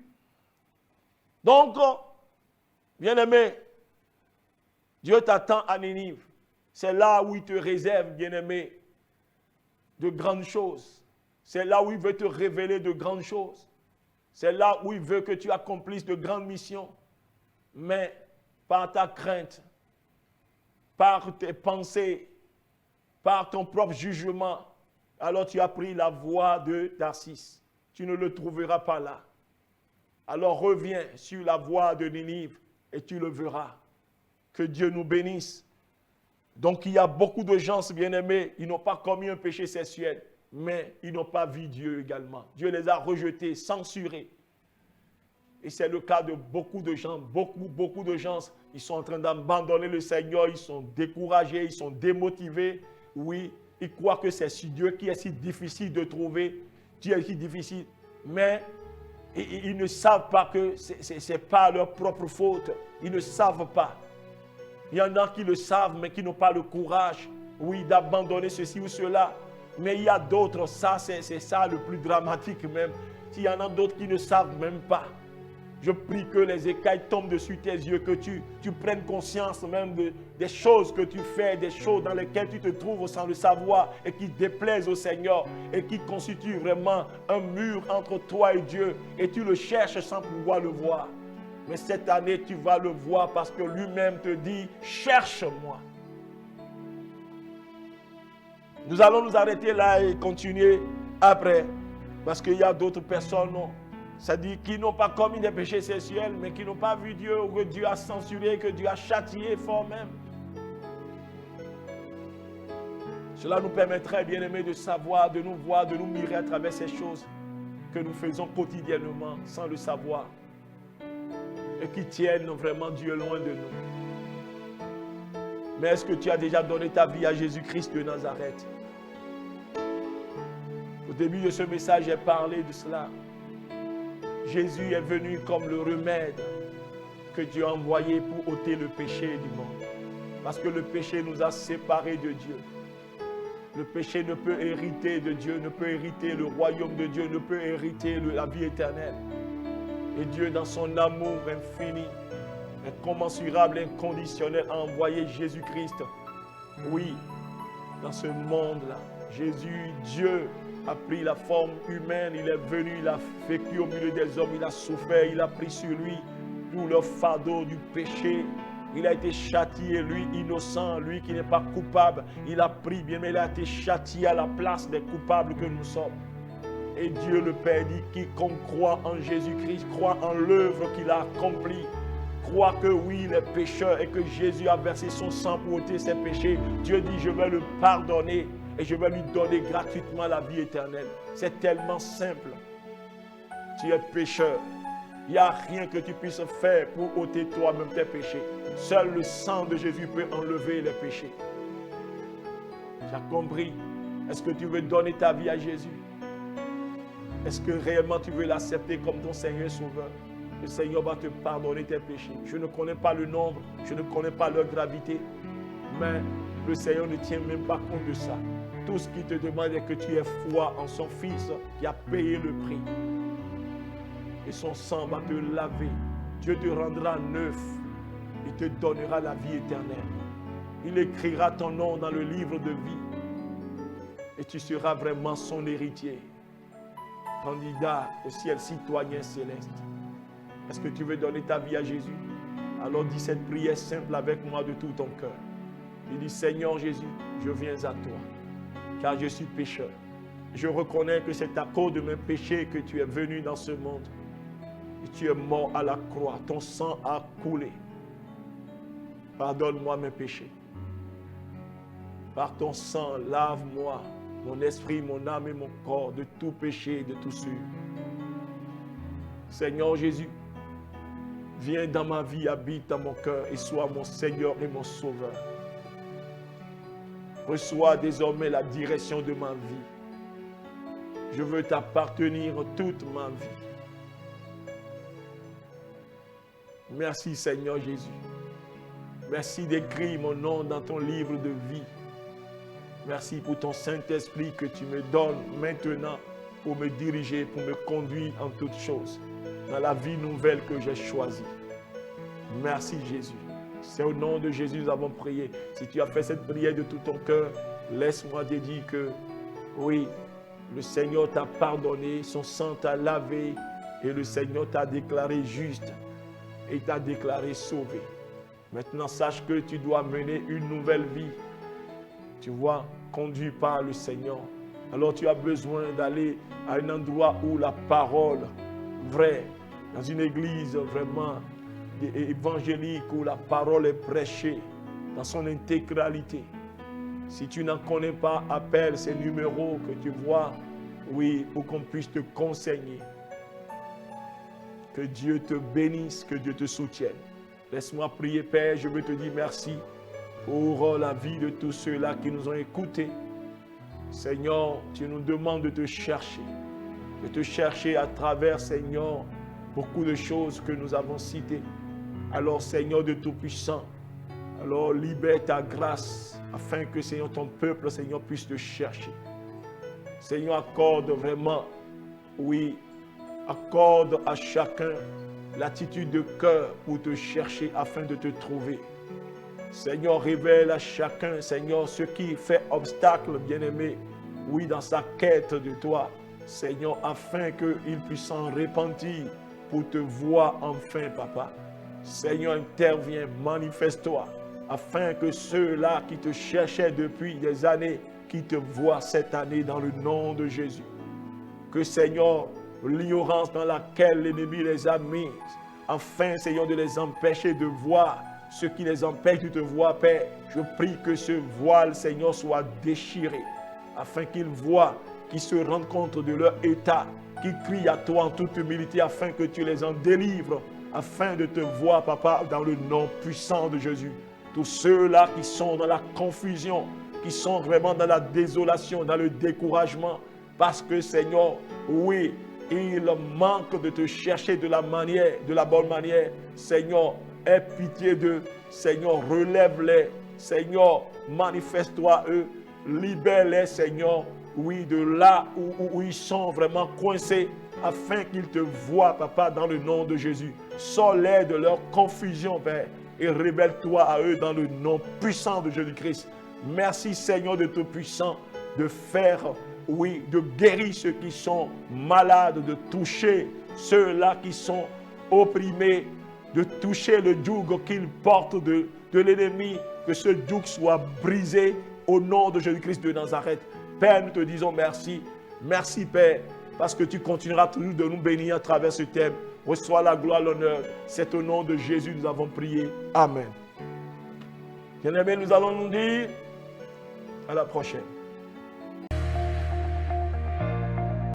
Donc, bien-aimé, Dieu t'attend à Ninive. C'est là où il te réserve, bien-aimé, de grandes choses. C'est là où il veut te révéler de grandes choses. C'est là où il veut que tu accomplisses de grandes missions. Mais par ta crainte, par tes pensées, par ton propre jugement, alors tu as pris la voie de Tarsis. Tu ne le trouveras pas là. Alors reviens sur la voie de Ninive et tu le verras. Que Dieu nous bénisse. Donc il y a beaucoup de gens, bien-aimés, ils n'ont pas commis un péché sexuel, mais ils n'ont pas vu Dieu également. Dieu les a rejetés, censurés. Et c'est le cas de beaucoup de gens, beaucoup de gens. Ils sont en train d'abandonner le Seigneur, ils sont découragés, ils sont démotivés. Oui, ils croient que c'est Dieu qui est si difficile de trouver, Dieu est si difficile. Mais ils ne savent pas que ce n'est pas leur propre faute. Ils ne savent pas. Il y en a qui le savent, mais qui n'ont pas le courage, oui, d'abandonner ceci ou cela. Mais il y a d'autres, ça, c'est ça le plus dramatique même. Il y en a d'autres qui ne savent même pas. Je prie que les écailles tombent dessus tes yeux, que tu prennes conscience même des choses que tu fais, des choses dans lesquelles tu te trouves sans le savoir et qui déplaisent au Seigneur et qui constituent vraiment un mur entre toi et Dieu et tu le cherches sans pouvoir le voir. Mais cette année, tu vas le voir parce que lui-même te dit, cherche-moi. Nous allons nous arrêter là et continuer après parce qu'il y a d'autres personnes, c'est-à-dire qui n'ont pas commis des péchés sexuels, mais qui n'ont pas vu Dieu, ou que Dieu a censuré, que Dieu a châtié fort même. Cela nous permettrait, bien-aimés, de savoir, de nous voir, de nous mirer à travers ces choses que nous faisons quotidiennement sans le savoir et qui tiennent vraiment Dieu loin de nous. Mais est-ce que tu as déjà donné ta vie à Jésus-Christ de Nazareth? Au début de ce message, j'ai parlé de cela. Jésus est venu comme le remède que Dieu a envoyé pour ôter le péché du monde. Parce que le péché nous a séparés de Dieu. Le péché ne peut hériter de Dieu, ne peut hériter le royaume de Dieu, ne peut hériter la vie éternelle. Et Dieu, dans son amour infini, incommensurable, inconditionnel, a envoyé Jésus-Christ. Oui, dans ce monde-là, Jésus, Dieu, a pris la forme humaine, il est venu, il a vécu au milieu des hommes, il a souffert, il a pris sur lui tout le fardeau du péché. Il a été châtié, lui innocent, lui qui n'est pas coupable. Il a pris, bien, mais il a été châtié à la place des coupables que nous sommes. Et Dieu le Père dit, quiconque croit en Jésus-Christ, croit en l'œuvre qu'il a accomplie. crois que oui, il est pécheur et que Jésus a versé son sang pour ôter ses péchés, Dieu dit, je vais le pardonner et je vais lui donner gratuitement la vie éternelle. C'est tellement simple. Tu es pécheur. Il n'y a rien que tu puisses faire pour ôter toi-même tes péchés. Seul le sang de Jésus peut enlever les péchés. Tu as compris? Est-ce que tu veux donner ta vie à Jésus? Est-ce que réellement tu veux l'accepter comme ton Seigneur et Sauveur? Le Seigneur va te pardonner tes péchés. Je ne connais pas le nombre, je ne connais pas leur gravité, mais le Seigneur ne tient même pas compte de ça. Tout ce qu'il te demande est que tu aies foi en son Fils qui a payé le prix. Et son sang va te laver. Dieu te rendra neuf. Il te donnera la vie éternelle. Il écrira ton nom dans le livre de vie. Et tu seras vraiment son héritier. Candidat au ciel, citoyen céleste. Est-ce que tu veux donner ta vie à Jésus? Alors dis cette prière simple avec moi de tout ton cœur. Tu dis, Seigneur Jésus, je viens à toi, car je suis pécheur. Je reconnais que c'est à cause de mes péchés que tu es venu dans ce monde. Et tu es mort à la croix. Ton sang a coulé. Pardonne-moi mes péchés. Par ton sang, lave-moi, mon esprit, mon âme et mon corps de tout péché et de tout souillure. Seigneur Jésus, viens dans ma vie, habite dans mon cœur et sois mon Seigneur et mon Sauveur. Reçois désormais la direction de ma vie. Je veux t'appartenir toute ma vie. Merci Seigneur Jésus. Merci d'écrire mon nom dans ton livre de vie. Merci pour ton Saint-Esprit que tu me donnes maintenant pour me diriger, pour me conduire en toutes choses, dans la vie nouvelle que j'ai choisie. Merci Jésus. C'est au nom de Jésus que nous avons prié. Si tu as fait cette prière de tout ton cœur, laisse-moi te dire que oui, le Seigneur t'a pardonné, son sang t'a lavé et le Seigneur t'a déclaré juste et t'a déclaré sauvé. Maintenant, sache que tu dois mener une nouvelle vie. Tu vois, conduit par le Seigneur. Alors tu as besoin d'aller à un endroit où la parole vraie, dans une église vraiment évangélique, où la parole est prêchée dans son intégralité. Si tu n'en connais pas, appelle ces numéros que tu vois, oui, pour qu'on puisse te conseiller. Que Dieu te bénisse, que Dieu te soutienne. Laisse-moi prier, Père, je veux te dire merci pour la vie de tous ceux-là qui nous ont écoutés. Seigneur, tu nous demandes de te chercher à travers, Seigneur, beaucoup de choses que nous avons citées. Alors, Seigneur de Tout-Puissant, alors libère ta grâce afin que, Seigneur, ton peuple, Seigneur, puisse te chercher. Seigneur, accorde vraiment, oui, accorde à chacun l'attitude de cœur pour te chercher afin de te trouver. Seigneur, révèle à chacun, Seigneur, ce qui fait obstacle, bien-aimé, oui, dans sa quête de toi, Seigneur, afin qu'il puisse s'en repentir pour te voir enfin, Papa. Seigneur, interviens, manifeste-toi, afin que ceux-là qui te cherchaient depuis des années, qui te voient cette année dans le nom de Jésus. Que, Seigneur, l'ignorance dans laquelle l'ennemi les a mis, afin, Seigneur, de les empêcher de voir ce qui les empêche de te voir, Père, je prie que ce voile, Seigneur, soit déchiré, afin qu'ils voient, qu'ils se rendent compte de leur état, qu'ils crient à toi en toute humilité, afin que tu les en délivres, afin de te voir, Papa, dans le nom puissant de Jésus. Tous ceux-là qui sont dans la confusion, qui sont vraiment dans la désolation, dans le découragement, parce que, Seigneur, oui, ils manquent de te chercher de la bonne manière, Seigneur, aie pitié d'eux, Seigneur, relève-les, Seigneur, manifeste-toi eux, libère-les, Seigneur, oui, de là où ils sont vraiment coincés, afin qu'ils te voient, Papa, dans le nom de Jésus. Sors-les de leur confusion, Père, et révèle-toi à eux dans le nom puissant de Jésus-Christ. Merci, Seigneur de Tout-Puissant, de faire, oui, de guérir ceux qui sont malades, de toucher ceux-là qui sont opprimés, de toucher le joug qu'ils portent de l'ennemi, que ce joug soit brisé au nom de Jésus-Christ de Nazareth. Père, nous te disons merci. Merci, Père. parce que tu continueras toujours de nous bénir à travers ce thème. Reçois la gloire, l'honneur. C'est au nom de Jésus que nous avons prié. Amen. Bien-aimés, nous allons nous dire à la prochaine.